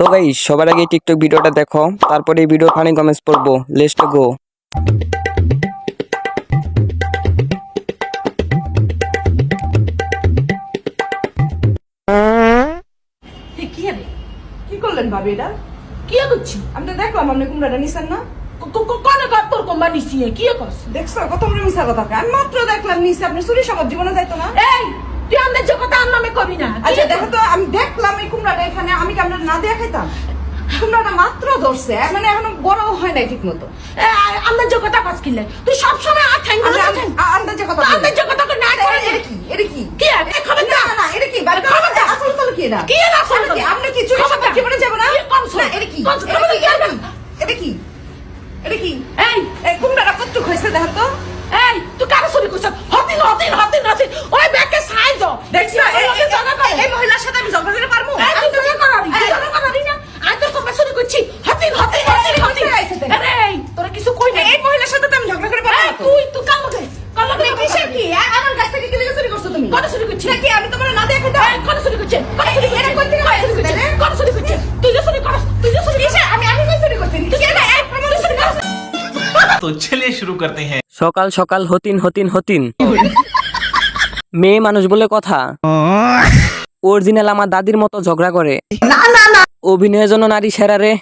তো গাইস সবার আগে টিকটক ভিডিওটা দেখো, তারপরে এই ভিডিও ফানি কমেন্টস পড়বো। Let's go. কি রে কি করলেন ভাবি এটা কি করছি আমি তো দেখলাম আপনি কুমড়াটা নিছেন না কোন তোর কোম্বা নিছি কি করছ দেখছো কত বড় মিছা কথা আমি মাত্র দেখলাম নিছে আপনি চুরি সমাজ জীবনে যাইতো না এই তুই আমাদের যে কথা আর নামে কবি না আচ্ছা দেখো তো আমি দেখলাম এই কুমড়াটা এখানে আমি কি আপনার না দিয়ে খাইতাম কুমড়াটা মাত্র ধরছে মানে এখনো বড় হয় নাই ঠিক মতো আমরা যে কথা কাজ কিনলে তুই সব সময় আর ঠ্যাং আন্দাজ যে কথা না করে এটা কি কি খবর না না এটা কি খবর না আসল তো কি না কি না আসল কি আপনি কি চুরি সমাজ জীবনে যাব না না এটা কি এটা কি এটা কি এই কুমড়াটা কত হইছে দেখো তো এই তুই কার চুরি করছ হতিন ওই ব্যাকে সাই দাও দেখছ এই মহিলার সাথে আমি ঝগড়া করে পারমু আমি তো কি করি না আই তো কত চুরি করছি হতিন আরে তোরা কিছু কই না এই মহিলার সাথে তো আমি ঝগড়া করে পারমু তুই কাল লাগে কিসের কি আমার কাছ থেকে কি লাগে চুরি করছ তুমি কত চুরি করছিস নাকি আমি তোমার না দেখে দাও কত চুরি করছিস এরা কই থেকে কত চুরি করছিস তুই যে চুরি করছ কিসে আমি কই চুরি করছি তুই এটা এক প্রমাণ চুরি করছ तो चलिए शुरू करते हैं। সকাল সকাল হতিন মেয়ে মানুষ বলে কথা। অরিজিনাল আমার দাদির মতো ঝগড়া করে। অভিনয়ের জন্য নারী সেরা রে।